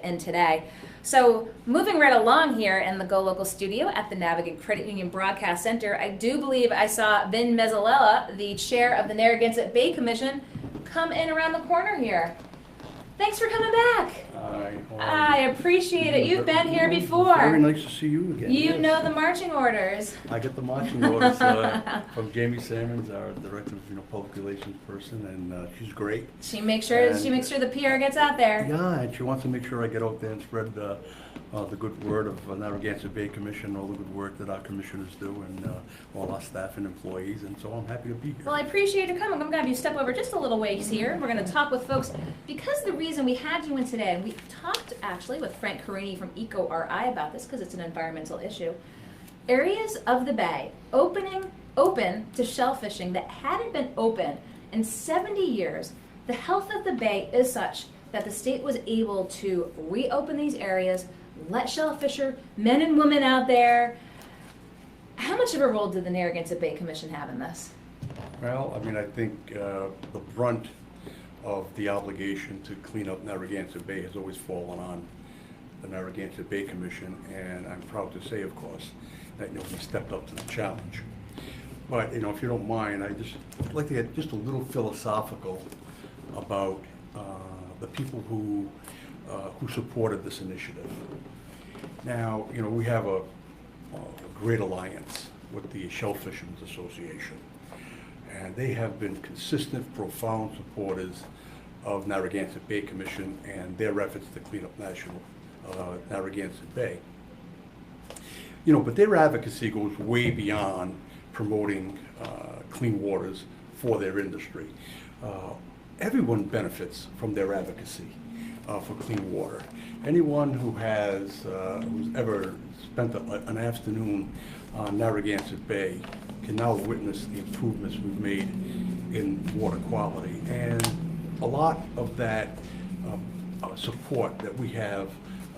in today. So moving right along here in the Go Local studio at the Navigant Credit Union Broadcast Center, I do believe I saw Vin Mesolella, the chair of the Narragansett Bay Commission, come in around the corner here. Thanks for coming back. I appreciate it. You've been here before. Very nice to see you again. You know the marching orders. I get the marching orders from Jamie Salmons, our director of public relations person, and she's great. She makes sure the PR gets out there. Yeah, and she wants to make sure I get out there and spread the good word of Narragansett Bay Commission, all the good work that our commissioners do, and all our staff and employees. And so I'm happy to be here. Well, I appreciate you coming. I'm going to have you step over just a little ways here. We're going to talk with folks because the reason we had you in today, and we talked actually with Frank Carini from EcoRI about this because it's an environmental issue. Areas of the bay open to shellfishing that hadn't been open in 70 years. The health of the bay is such that the state was able to reopen these areas, let shellfisher men and women out there. How much of a role did the Narragansett Bay Commission have in this? Well, I mean, I think the brunt of the obligation to clean up Narragansett Bay has always fallen on the Narragansett Bay Commission, and I'm proud to say, of course, that we stepped up to the challenge. But if you don't mind, I'd like to get just a little philosophical about the people who supported this initiative. Now, we have a great alliance with the Shellfishermen's Association, and they have been consistent, profound supporters of Narragansett Bay Commission and their efforts to clean up Narragansett Bay. But their advocacy goes way beyond promoting clean waters for their industry. Everyone benefits from their advocacy for clean water. Anyone who has who's ever spent an afternoon on Narragansett Bay can now witness the improvements we've made in water quality, and a lot of that support that we have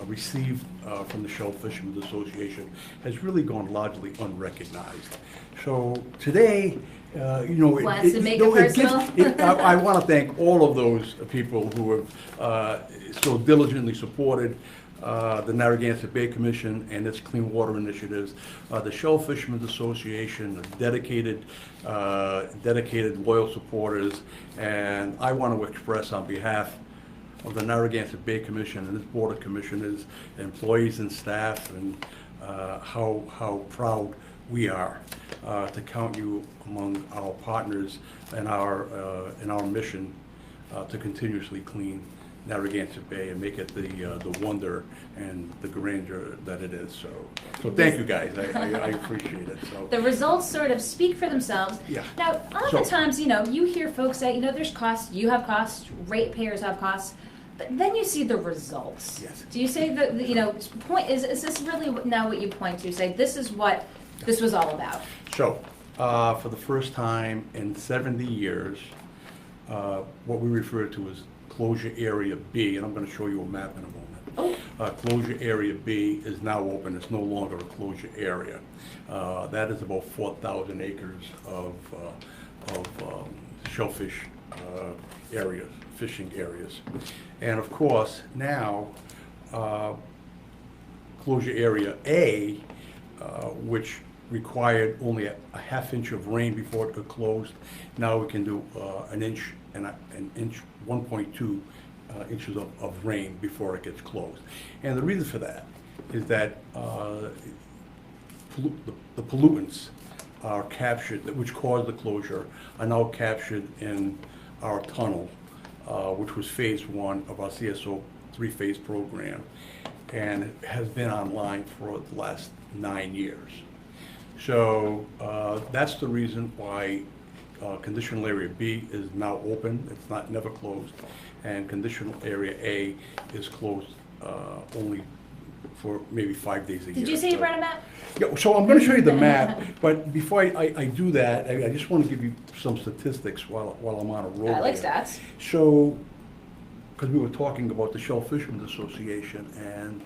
received from the Shellfishermen's Association has really gone largely unrecognized. So today, to make it personal? I want to thank all of those people who have so diligently supported the Narragansett Bay Commission and its clean water initiatives, the Shellfishermen's Association, dedicated loyal supporters, and I want to express on behalf of the Narragansett Bay Commission and its Board of Commissioners, employees and staff, and how proud we are to count you among our partners in our mission to continuously clean Narragansett Bay and make it the wonder and the grandeur that it is. So thank you guys. I appreciate it. So the results sort of speak for themselves. Yeah. Now, oftentimes, you hear folks say, there's costs, you have costs, ratepayers have costs, but then you see the results. Yes. Do you say point is this really now what you point to? Say this is what this was all about. So for the first time in 70 years, what we refer to as Closure Area B, and I'm going to show you a map in a moment. Oh. Closure Area B is now open. It's no longer a closure area. That is about 4,000 acres of shellfish areas, fishing areas. And of course, now Closure Area A, which required only a half inch of rain before it could close, now we can do an inch and an inch, 1.2 inches of rain before it gets closed. And the reason for that is that the pollutants are captured, which caused the closure, are now captured in our tunnel, which was phase 1 of our CSO 3-phase program, and has been online for the last 9 years. So that's the reason why Conditional Area B is now open. It's never closed, and Conditional Area A is closed only for maybe 5 days a year. Did you say you brought a map? Yeah, so I'm going to show you the map, but before I do that, I just want to give you some statistics while I'm on a roll. I like here. stats. So, because we were talking about the Shellfishermen's Association and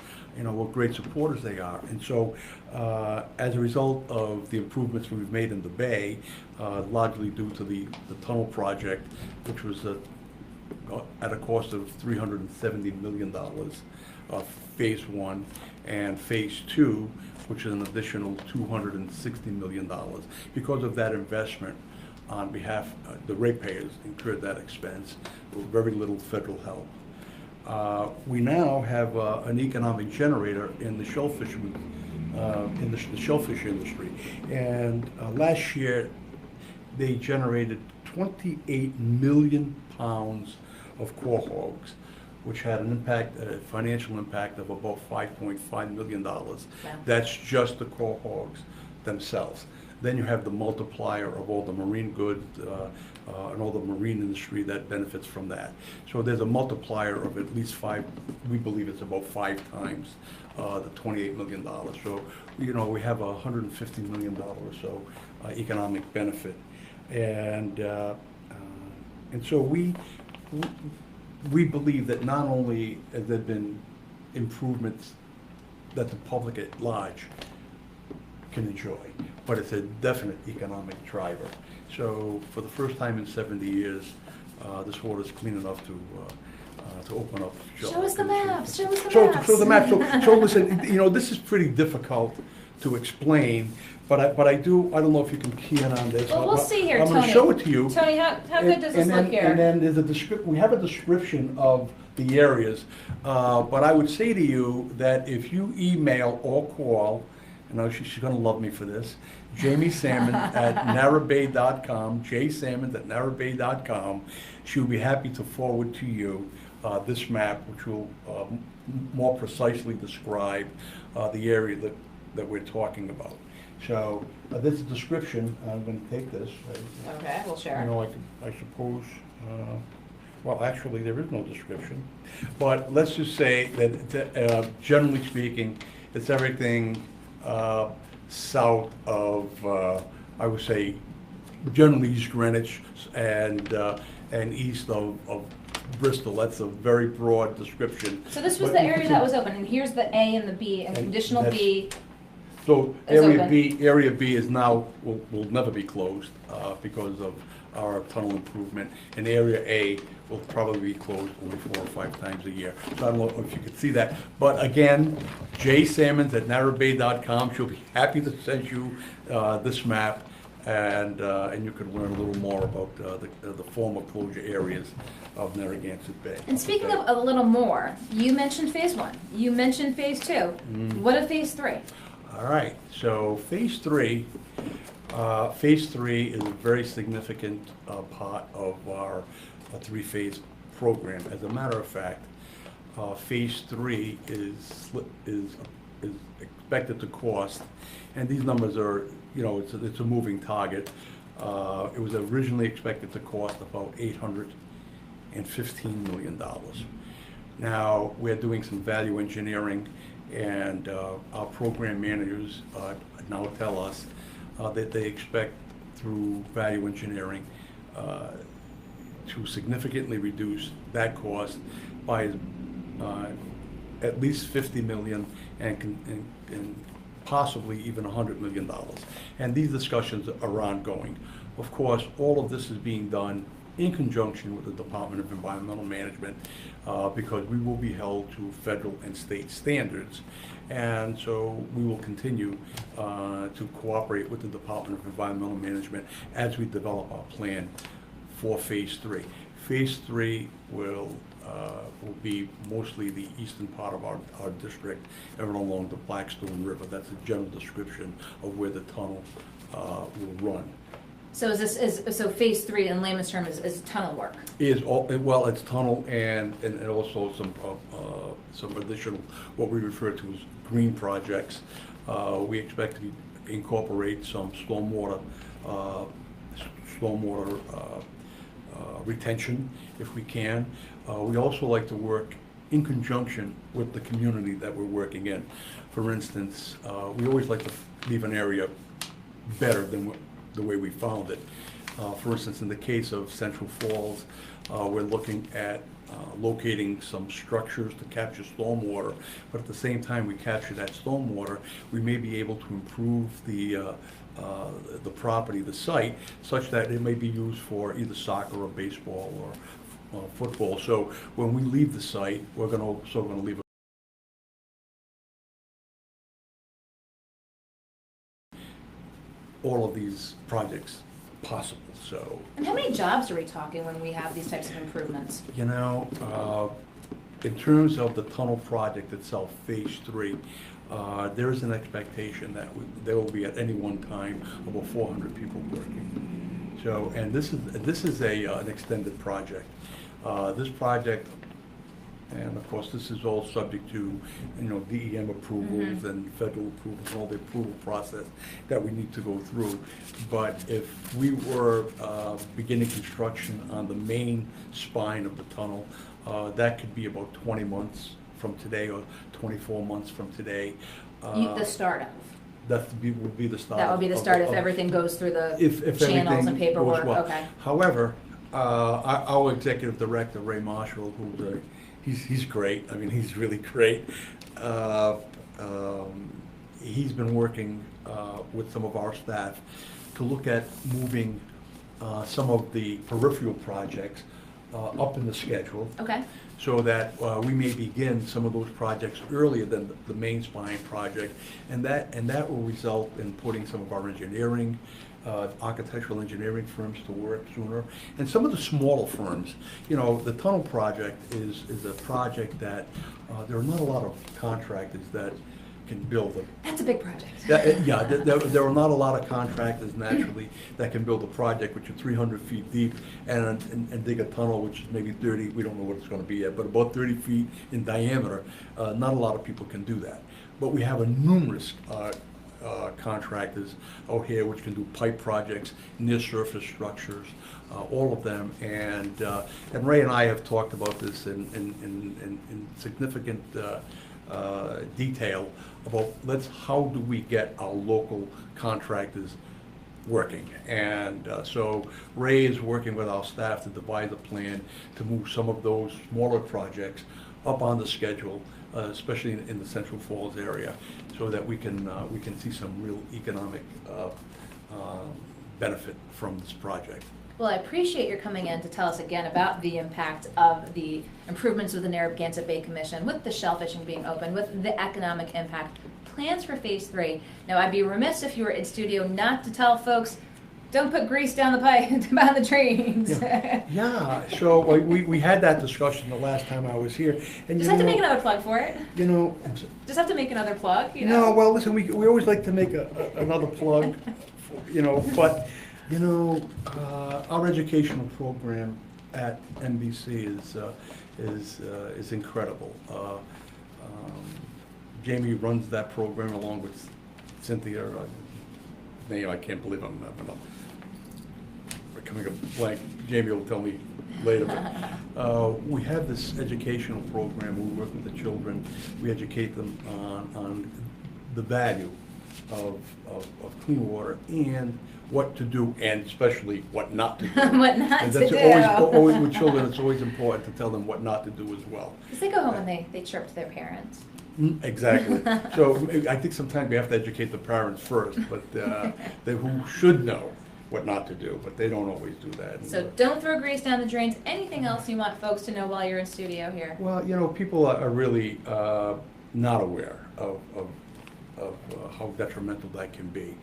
what great supporters they are, and so as a result of the improvements we've made in the bay, largely due to the tunnel project, which was at a cost of $370 million, phase 1, and phase 2, which is an additional $260 million. Because of that investment, on behalf, the ratepayers incurred that expense with very little federal help. We now have an economic generator in the shellfish industry, and last year they generated 28 million pounds of quahogs, which had an impact, a financial impact of about $5.5 million. Wow. That's just the quahogs themselves. Then you have the multiplier of all the marine goods and all the marine industry that benefits from that. So there's a multiplier of at least 5, we believe it's about 5 times the $28 million. So, you know, we have $150 million or so economic benefit. And so we believe that not only have there been improvements that the public at large can enjoy, but it's a definite economic driver. So for the first time in 70 years, this water is clean enough to open up. Show us the maps. Show us the maps. So the map. So listen, you know, this is pretty difficult to explain, but I don't know if you can key in on this. Well, we'll see here, I'm Tony. going to show it to you. Tony, how good does this look here? And then there's we have a description of the areas, but I would say to you that if you email or call, you know, she's going to love me for this, Jamie Salmon at narrabay.com, jsalmon@narrabay.com, she'll be happy to forward to you this map, which will more precisely describe the area that we're talking about. So this is a description. I'm going to take this. Okay, we'll share. You know, I suppose, well, actually, there is no description. But let's just say that, generally speaking, it's everything south of, I would say, generally East Greenwich and east of Bristol. That's a very broad description. So this was the area that was open, and here's the A and the B, and conditional B. So area B is now, will never be closed because of our tunnel improvement, and area A will probably be closed only 4 or 5 times a year. So I don't know if you could see that. But again, jsalmons@narrabay.com. She'll be happy to send you this map, and you can learn a little more about the former closure areas of Narragansett Bay. And speaking of a little more, you mentioned phase 1. You mentioned phase 2. What of phase 3? All right. So phase 3 is a very significant part of our 3-phase program. As a matter of fact, phase 3 is expected to cost, and these numbers are, you know, it's a moving target. It was originally expected to cost about $815 million. Now we're doing some value engineering, and our program managers now tell us that they expect through value engineering to significantly reduce that cost by at least $50 million and possibly even $100 million. And these discussions are ongoing. Of course, all of this is being done in conjunction with the Department of Environmental Management because we will be held to federal and state standards. And so we will continue to cooperate with the Department of Environmental Management as we develop our plan for phase 3. Phase 3 will be mostly the eastern part of our district and along the Blackstone River. That's a general description of where the tunnel will run. So so phase 3 in layman's term is tunnel work? Well, it's tunnel and also some additional, what we refer to as green projects. We expect to incorporate some stormwater retention if we can. We also like to work in conjunction with the community that we're working in. For instance, we always like to leave an area better than the way we found it. For instance, in the case of Central Falls, we're looking at locating some structures to capture stormwater, but at the same time we capture that stormwater, we may be able to improve the property, the site, such that it may be used for either soccer or baseball or football. So when we leave the site, we're also going to leave all of these projects possible, so. And how many jobs are we talking when we have these types of improvements? You know, in terms of the tunnel project itself, phase 3, there is an expectation that there will be at any one time about 400 people working. So, and this is an extended project. This project, and of course, this is all subject to, DEM approvals and federal approvals and all the approval process that we need to go through. But if we were beginning construction on the main spine of the tunnel, that could be about 20 months from today or 24 months from today. The start of? That would be the start. That would be the start if everything goes through the if channels and everything paperwork. goes well. Okay. However, our executive director, Ray Marshall, he's great. I mean, he's really great. He's been working with some of our staff to look at moving some of the peripheral projects up in the schedule. Okay. So that we may begin some of those projects earlier than the main spine project, and that will result in putting some of our engineering, architectural engineering firms to work sooner, and some of the smaller firms. The tunnel project is a project that there are not a lot of contractors that can build it. That's a big project. There are not a lot of contractors naturally that can build a project which is 300 feet deep and dig a tunnel which is maybe 30, we don't know what it's going to be yet, but about 30 feet in diameter. Not a lot of people can do that. But we have a numerous contractors out here which can do pipe projects, near surface structures, all of them. And Ray and I have talked about this in significant detail about how do we get our local contractors working. And so Ray is working with our staff to devise a plan to move some of those smaller projects up on the schedule, especially in the Central Falls area, so that we can see some real economic benefit from this project. Well, I appreciate your coming in to tell us again about the impact of the improvements with the Narragansett Bay Commission, with the shellfishing being open, with the economic impact, plans for phase 3. Now, I'd be remiss if you were in studio not to tell folks, don't put grease down the pipe, down the drains. Yeah. So we had that discussion the last time I was here. And Just have to make another plug for it. Just have to make another plug, No, well, listen, we always like to make another plug, but our educational program at NBC is incredible. Jamie runs that program along with Cynthia. I can't believe I'm becoming a blank. Jamie will tell me later. But we have this educational program. We work with the children. We educate them on the value of clean water and what to do, and especially what not to do. What not and to that's do. Always with children, it's always important to tell them what not to do as well. Because they go home and they chirp to their parents. Exactly. So I think sometimes we have to educate the parents first, but who should know what not to do, but they don't always do that. So don't throw grease down the drains. Anything else you want folks to know while you're in studio here? Well, people are really not aware of how detrimental that can be.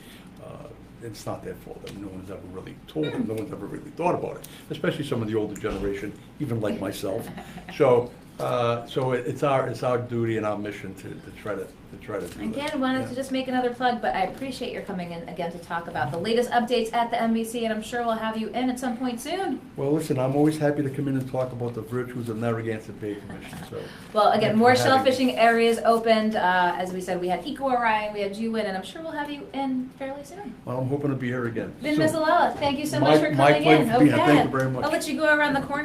It's not their fault that no one's ever really told them, no one's ever really thought about it, especially some of the older generation, even like myself. So it's our duty and our mission to try to do that. Again, wanted to just make another plug, but I appreciate your coming in again to talk about the latest updates at the NBC, and I'm sure we'll have you in at some point soon. Well, listen, I'm always happy to come in and talk about the virtues of Narragansett Bay Commission. So, well, again, more shellfishing areas opened. As we said, we had EcoRI, we had you in, and I'm sure we'll have you in fairly soon. Well, I'm hoping to be here again. Vin Mesolella, thank you so much for my coming in. pleasure to be here. Okay, Thank you very much. I'll let you go around the corner.